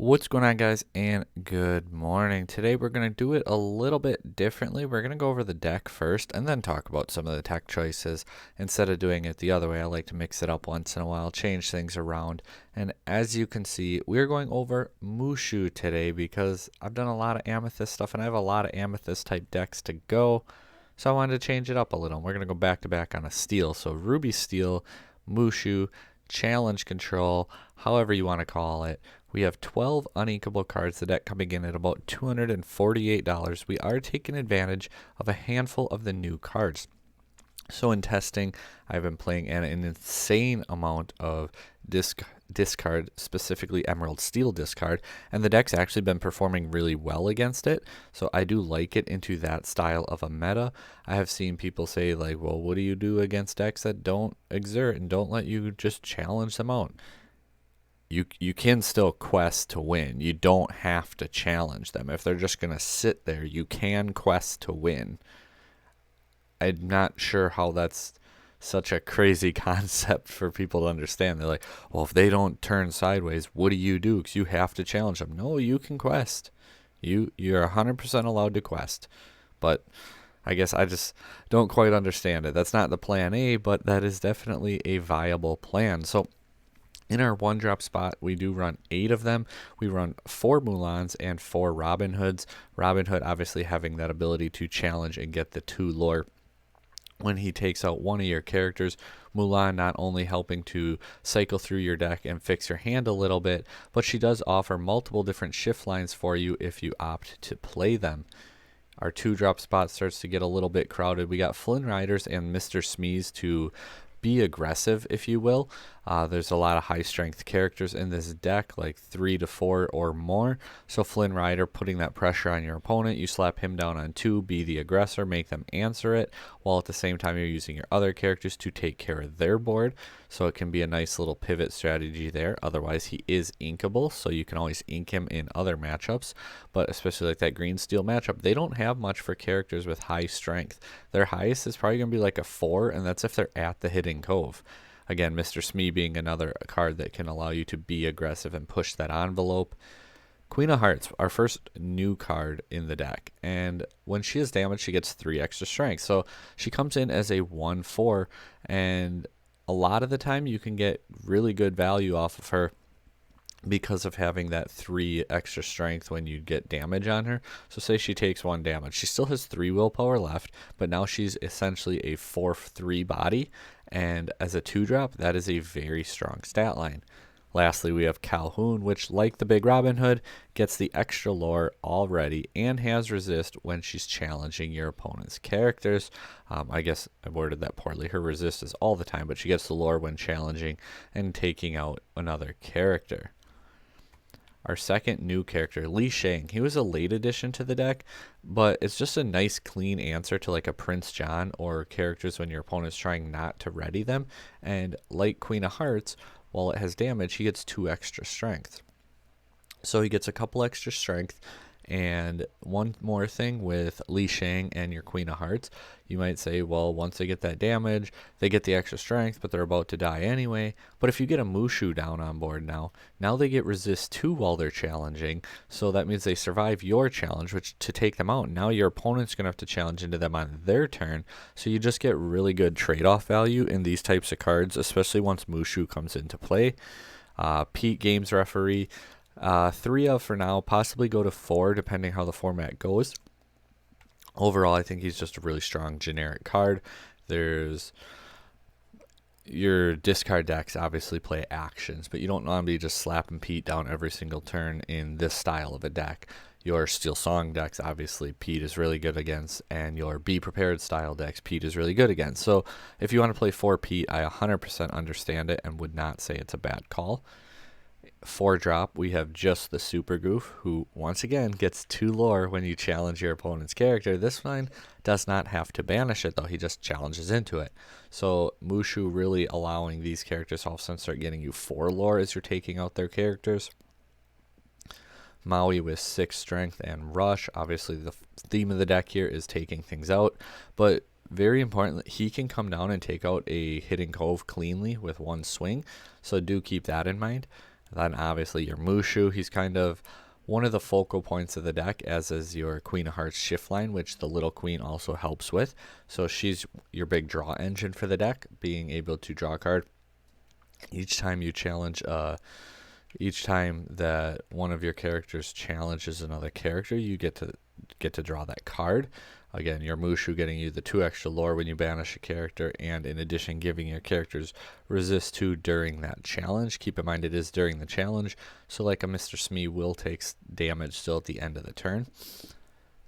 What's going on, guys, and good morning. Today we're going to do it a little bit differently. We're going to go over the deck first and then talk about some of the tech choices. Instead of doing it the other way, I like to mix it up once in a while, change things around. And as you can see, we're going over Mushu today because I've done a lot of Amethyst stuff and I have a lot of Amethyst type decks to go. So I wanted to change it up a little. We're going to go back to back on a steel. So Ruby Steel, Mushu, Challenge Control, however you want to call it. We have 12 uninkable cards, the deck coming in at about $248. We are taking advantage of a handful of the new cards. So in testing, I've been playing an insane amount of discard, specifically Emerald Steel discard, and the deck's actually been performing really well against it. So I do like it into that style of a meta. I have seen people say like, well, what do you do against decks that don't exert and don't let you just challenge them out? You can still quest to win. You don't have to challenge them. If they're just going to sit there, you can quest to win. I'm not sure how that's such a crazy concept for people to understand. They're like, well, if they don't turn sideways, what do you do? Because you have to challenge them. No, you can quest. You're 100% allowed to quest. But I guess I just don't quite understand it. That's not the plan A, but that is definitely a viable plan. So in our one drop spot, we do run 8 of them. We run 4 Mulans and 4 Robin Hoods. Robin Hood obviously having that ability to challenge and get the 2 lore when he takes out one of your characters. Mulan not only helping to cycle through your deck and fix your hand a little bit, but she does offer multiple different shift lines for you if you opt to play them. Our 2 drop spot starts to get a little bit crowded. We got Flynn Riders and Mr. Smeeze to be aggressive, if you will. There's a lot of high strength characters in this deck, like 3 to 4 or more. So Flynn Rider putting that pressure on your opponent, you slap him down on 2, be the aggressor, make them answer it, while at the same time you're using your other characters to take care of their board. So it can be a nice little pivot strategy there. Otherwise he is inkable, so you can always ink him in other matchups. But especially like that green steel matchup, they don't have much for characters with high strength. Their highest is probably going to be like a 4, and that's if they're at the Hidden Cove. Again, Mr. Smee being another card that can allow you to be aggressive and push that envelope. Queen of Hearts, our first new card in the deck, and when she is damaged, she gets 3 extra strength. So she comes in as a 1/4, and a lot of the time you can get really good value off of her because of having that 3 extra strength when you get damage on her. So say she takes 1 damage. She still has 3 willpower left, but now she's essentially a 4/3 body, and as a 2-drop, that is a very strong stat line. Lastly, we have Calhoun, which, like the Big Robin Hood, gets the extra lore already and has resist when she's challenging your opponent's characters. I guess I worded that poorly. Her resist is all the time, but she gets the lore when challenging and taking out another character. Our second new character, Li Shang. He was a late addition to the deck, but it's just a nice clean answer to like a Prince John or characters when your opponent's trying not to ready them. And like Queen of Hearts, while it has damage, he gets 2 extra strength. So he gets a couple extra strength. And one more thing with Li Shang and your Queen of Hearts, you might say, well, once they get that damage, they get the extra strength, but they're about to die anyway. But if you get a Mushu down on board now they get resist 2 while they're challenging. So that means they survive your challenge, which to take them out, now your opponent's going to have to challenge into them on their turn. So you just get really good trade-off value in these types of cards, especially once Mushu comes into play. Pete Games Referee. 3 of for now, possibly go to 4 depending how the format goes. Overall, I think he's just a really strong generic card. There's your discard decks obviously play actions, but you don't want to be just slapping Pete down every single turn in this style of a deck. Your Steel Song decks, obviously, Pete is really good against, and your Be Prepared style decks, Pete is really good against. So if you want to play 4 Pete, I 100% understand it and would not say it's a bad call. 4-drop, we have just the Super Goof, who once again gets 2 lore when you challenge your opponent's character. This one does not have to banish it, though. He just challenges into it. So Mushu really allowing these characters to all of a sudden start getting you 4 lore as you're taking out their characters. Maui with 6 strength and rush. Obviously, the theme of the deck here is taking things out, but very importantly, he can come down and take out a Hidden Cove cleanly with 1 swing, so do keep that in mind. Then obviously your Mushu, he's kind of one of the focal points of the deck, as is your Queen of Hearts shift line, which the little queen also helps with. So she's your big draw engine for the deck, being able to draw a card each time you challenge each time that one of your characters challenges another character, you get to draw that card. Again, your Mushu getting you the 2 extra lore when you banish a character, and in addition giving your characters resist 2 during that challenge. Keep in mind it is during the challenge, so like a Mr. Smee will take damage still at the end of the turn.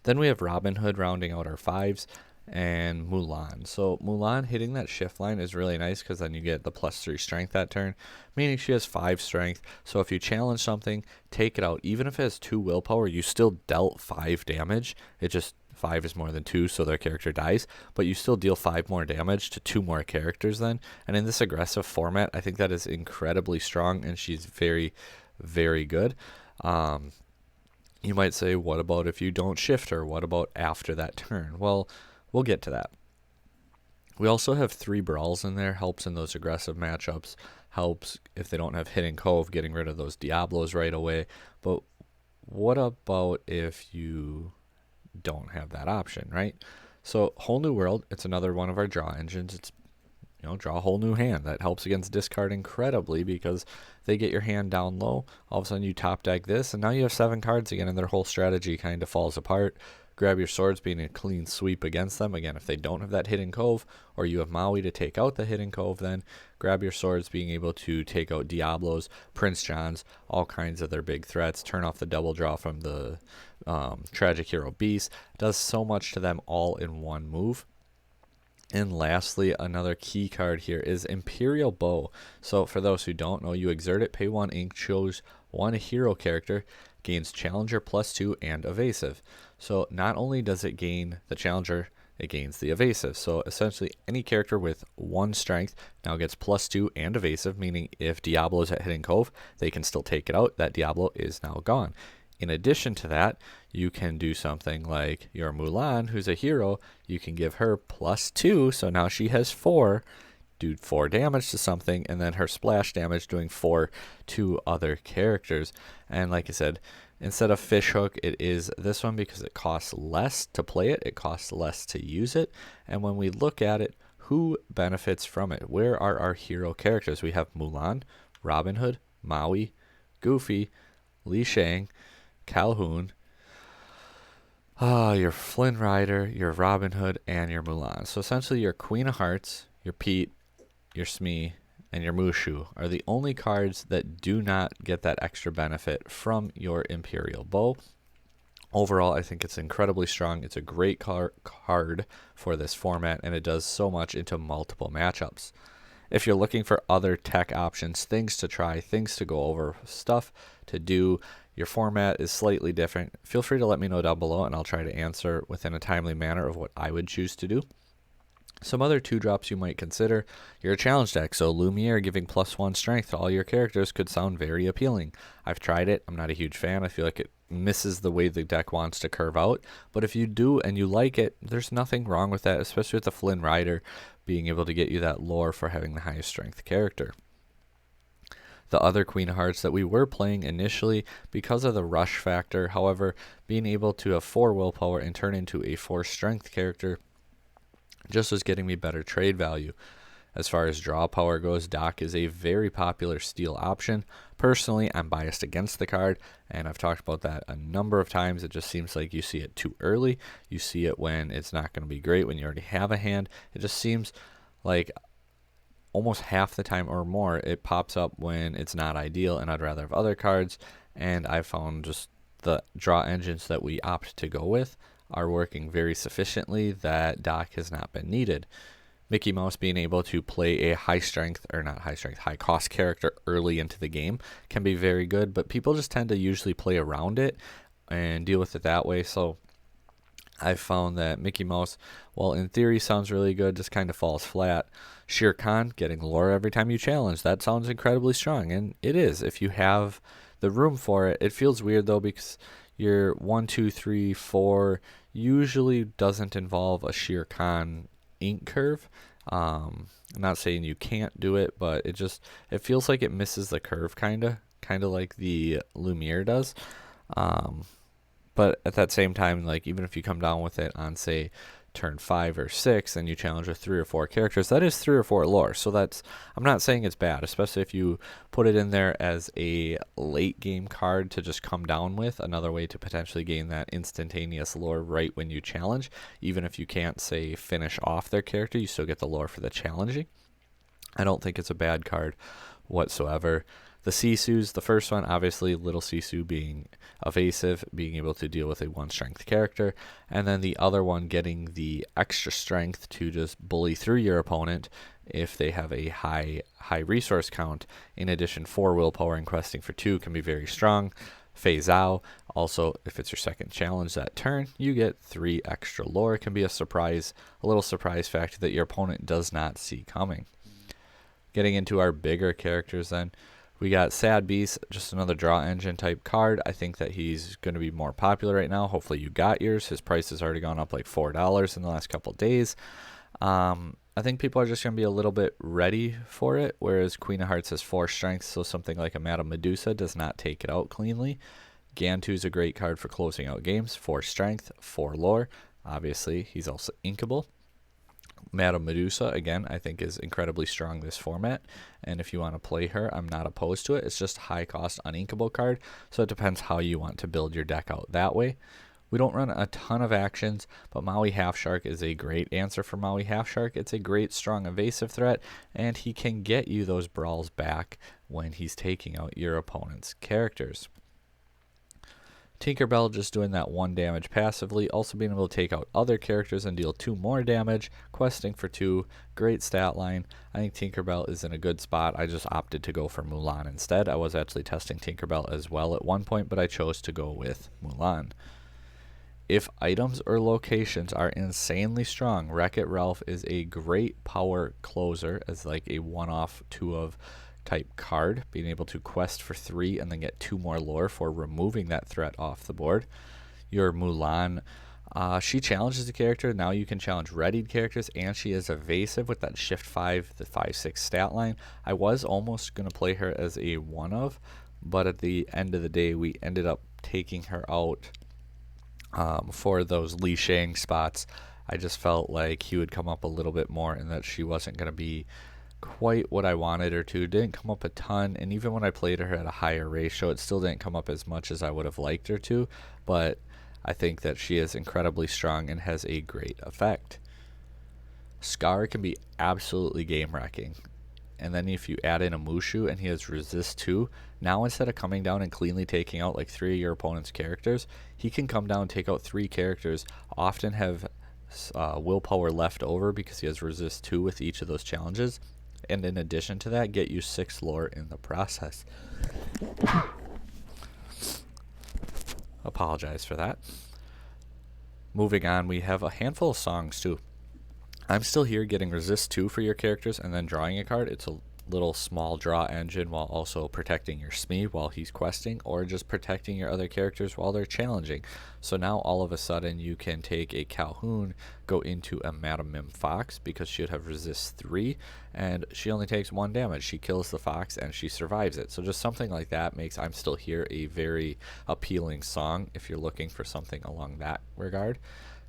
Then we have Robin Hood rounding out our 5s, and Mulan. So Mulan hitting that shift line is really nice because then you get the +3 strength that turn, meaning she has 5 strength. So if you challenge something, take it out. Even if it has 2 willpower, you still dealt 5 damage. It just 5 is more than 2, so their character dies, but you still deal 5 more damage to 2 more characters then. And in this aggressive format, I think that is incredibly strong, and she's very, very good. You might say, what about if you don't shift her? What about after that turn? Well, we'll get to that. We also have 3 brawls in there, helps in those aggressive matchups, helps if they don't have Hidden Cove, getting rid of those Diablos right away. But what about if you don't have that option, right? So Whole New World, it's another one of our draw engines. It's, you know, draw a whole new hand. That helps against discard incredibly because they get your hand down low. All of a sudden you top deck this, and now you have 7 cards again, and their whole strategy kind of falls apart. Grab Your Swords being a clean sweep against them. Again, if they don't have that Hidden Cove, or you have Maui to take out the Hidden Cove, then Grab Your Swords being able to take out Diablos, Prince Johns, all kinds of their big threats, turn off the double draw from the Tragic Hero Beast. Does so much to them all in one move. And lastly, another key card here is Imperial Bow. So for those who don't know, you exert it, pay 1 ink, choose 1 hero character, gains Challenger +2 and Evasive. So not only does it gain the Challenger, it gains the Evasive. So essentially any character with 1 strength now gets +2 and Evasive, meaning if Diablo is at Hidden Cove, they can still take it out. That Diablo is now gone. In addition to that, you can do something like your Mulan, who's a hero, you can give her +2, so now she has 4, do 4 damage to something, and then her splash damage doing 4 to other characters. And like I said, instead of Fishhook, it is this one because it costs less to play it, it costs less to use it. And when we look at it, who benefits from it? Where are our hero characters? We have Mulan, Robin Hood, Maui, Goofy, Li Shang, Calhoun, your Flynn Rider, your Robin Hood, and your Mulan. So essentially your Queen of Hearts, your Pete, your Smee, and your Mushu are the only cards that do not get that extra benefit from your Imperial Bow. Overall, I think it's incredibly strong. It's a great card for this format, and it does so much into multiple matchups. If you're looking for other tech options, things to try, things to go over, stuff to do, your format is slightly different, feel free to let me know down below, and I'll try to answer within a timely manner of what I would choose to do. Some other 2-drops you might consider, your challenge deck. So Lumiere giving +1 strength to all your characters could sound very appealing. I've tried it. I'm not a huge fan. I feel like it misses the way the deck wants to curve out. But if you do and you like it, there's nothing wrong with that, especially with the Flynn Rider being able to get you that lore for having the highest strength character. The other Queen of Hearts that we were playing initially because of the rush factor, however, being able to have 4 willpower and turn into a 4 strength character just was getting me better trade value. As far as draw power goes, Doc is a very popular steal option. Personally, I'm biased against the card, and I've talked about that a number of times. It just seems like you see it too early. You see it when it's not going to be great, when you already have a hand. It just seems like almost half the time or more it pops up when it's not ideal, and I'd rather have other cards. And I found just the draw engines that we opt to go with are working very sufficiently that Doc has not been needed. Mickey Mouse being able to play a high cost character early into the game can be very good, but people just tend to usually play around it and deal with it that way. So I've found that Mickey Mouse, while in theory sounds really good, just kind of falls flat. Shere Khan getting lore every time you challenge, that sounds incredibly strong, and it is if you have the room for it. It feels weird though because your 1, 2, 3, 4 usually doesn't involve a Shere Khan ink curve. I'm not saying you can't do it, but it feels like it misses the curve kinda kind of like the Lumiere does. Um, but at that same time, like even if you come down with it on say turn 5 or 6 and you challenge with 3 or 4 characters, that is 3 or 4 lore. So that's, I'm not saying it's bad, especially if you put it in there as a late game card to just come down with, another way to potentially gain that instantaneous lore right when you challenge. Even if you can't say finish off their character, you still get the lore for the challenging. I don't think it's a bad card whatsoever. The Sisus, the first one, obviously little Sisu being evasive, being able to deal with a 1 strength character, and then the other one getting the extra strength to just bully through your opponent if they have a high resource count. In addition, 4 willpower and questing for 2 can be very strong. Fei Zhao, also if it's your second challenge that turn, you get 3 extra lore. It can be a surprise, a little surprise factor that your opponent does not see coming. Getting into our bigger characters then, we got Sad Beast, just another draw engine type card. I think that he's going to be more popular right now. Hopefully you got yours. His price has already gone up like $4 in the last couple of days. I think people are just going to be a little bit ready for it, whereas Queen of Hearts has 4 strength, so something like a Madame Medusa does not take it out cleanly. Gantu is a great card for closing out games, 4 strength, 4 lore. Obviously, he's also inkable. Madame Medusa, again, I think is incredibly strong this format, and if you want to play her, I'm not opposed to it. It's just a high cost uninkable card, so it depends how you want to build your deck out that way. We don't run a ton of actions, but Maui Half Shark is a great answer for Maui Half Shark. It's a great strong evasive threat, and he can get you those brawls back when he's taking out your opponent's characters. Tinkerbell just doing that 1 damage passively, also being able to take out other characters and deal 2 more damage, questing for 2, great stat line. I think Tinkerbell is in a good spot. I just opted to go for Mulan instead. I was actually testing Tinkerbell as well at one point, but I chose to go with Mulan. If items or locations are insanely strong, Wreck-It Ralph is a great power closer as like a one-off 2-of type card, being able to quest for 3 and then get 2 more lore for removing that threat off the board. Your Mulan, she challenges the character. Now you can challenge readied characters, and she is evasive with that shift 5, the 5/6 stat line. I was almost going to play her as a one-of, but at the end of the day, we ended up taking her out for those Li Shang spots. I just felt like he would come up a little bit more and that she wasn't going to be quite what I wanted her to. Didn't come up a ton, and even when I played her at a higher ratio, it still didn't come up as much as I would have liked her to, but I think that she is incredibly strong and has a great effect. Scar can be absolutely game wrecking, and then if you add in a Mushu and he has resist 2, now instead of coming down and cleanly taking out like 3 of your opponent's characters, he can come down and take out 3 characters, often have willpower left over because he has resist 2 with each of those challenges, and in addition to that, get you 6 lore in the process. Apologize for that. Moving on, we have a handful of songs too. I'm still here getting resist 2 for your characters and then drawing a card. It's a little small draw engine while also protecting your Smee while he's questing, or just protecting your other characters while they're challenging. So now all of a sudden you can take a Calhoun, go into a Madame Mim Fox because she'd have resist 3, and she only takes 1 damage. She kills the fox and she survives it. So just something like that makes I'm Still Here a very appealing song if you're looking for something along that regard.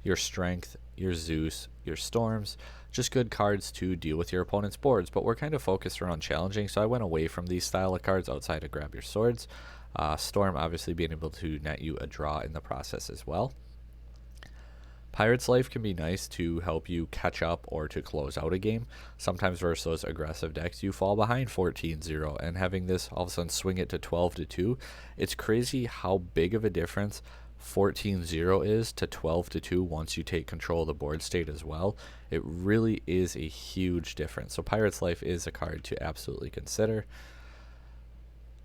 Your Strength, your Zeus, your Storms, just good cards to deal with your opponent's boards, but we're kind of focused around challenging, so I went away from these style of cards outside of Grab Your Swords. Storm obviously being able to net you a draw in the process as well. Pirate's Life can be nice to help you catch up or to close out a game. Sometimes versus those aggressive decks, you fall behind 14-0, and having this all of a sudden swing it to 12-2, it's crazy how big of a difference 14-0 is to 12-2 once you take control of the board state as well. It really is a huge difference. So Pirate's Life is a card to absolutely consider.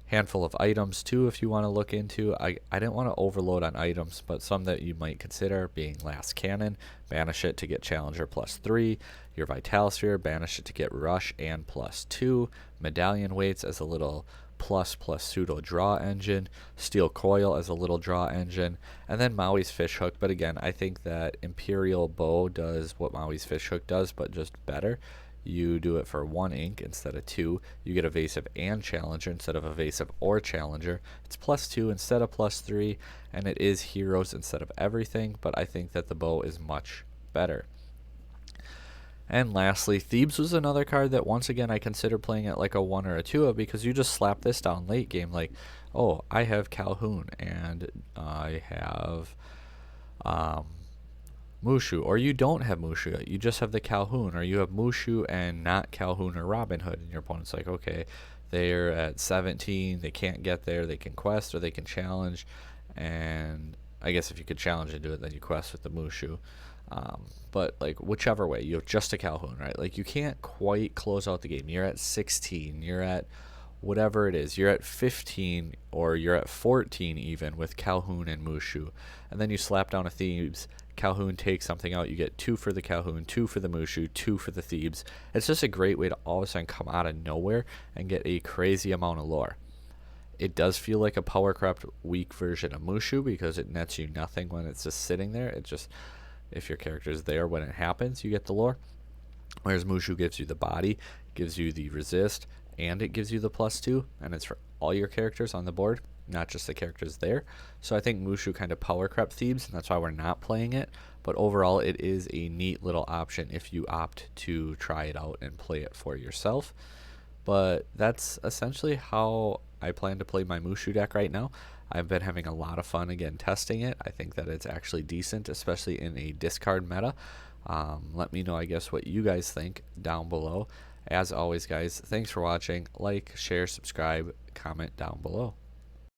Handful of items too if you want to look into. I didn't want to overload on items, but some that you might consider being Last Cannon, banish it to get Challenger +3, your Vitalisphere, banish it to get Rush and +2, Medallion Weights as a little plus pseudo draw engine, Steel Coil as a little draw engine, and then Maui's Fishhook. But again, I think that Imperial Bow does what Maui's Fishhook does, but just better. you do it for 1 ink instead of 2. You get evasive and challenger instead of evasive or challenger. It's +2 instead of +3, and it is heroes instead of everything, but I think that the bow is much better. And lastly, Thebes was another card that once again I consider playing at like a 1 or a 2 of, because you just slap this down late game like, oh, I have Calhoun and I have Mushu, or you don't have Mushu, you just have the Calhoun, or you have Mushu and not Calhoun or Robin Hood, and your opponent's like, okay, they're at 17, they can't get there, they can quest or they can challenge, and I guess if you could challenge and do it, then you quest with the Mushu. But like whichever way, you have just a Calhoun, right? Like you can't quite close out the game. You're at 16, you're at whatever it is, you're at 15 or you're at 14 even with Calhoun and Mushu, and then you slap down a Thebes. Calhoun takes something out, you get 2 for the Calhoun, 2 for the Mushu, 2 for the Thebes. It's just a great way to all of a sudden come out of nowhere and get a crazy amount of lore. It does feel like a power crept weak version of Mushu because it nets you nothing when it's just sitting there. It just, if your character is there when it happens, you get the lore. Whereas Mushu gives you the body, gives you the resist, and it gives you the +2, and it's for all your characters on the board, not just the characters there. So I think Mushu kind of power crept Thebes, and that's why we're not playing it. But overall, it is a neat little option if you opt to try it out and play it for yourself. But that's essentially how I plan to play my Mushu deck right now. I've been having a lot of fun again testing it. I think that it's actually decent, especially in a discard meta. Let me know, I guess, what you guys think down below. As always, guys, thanks for watching. Like, share, subscribe, comment down below.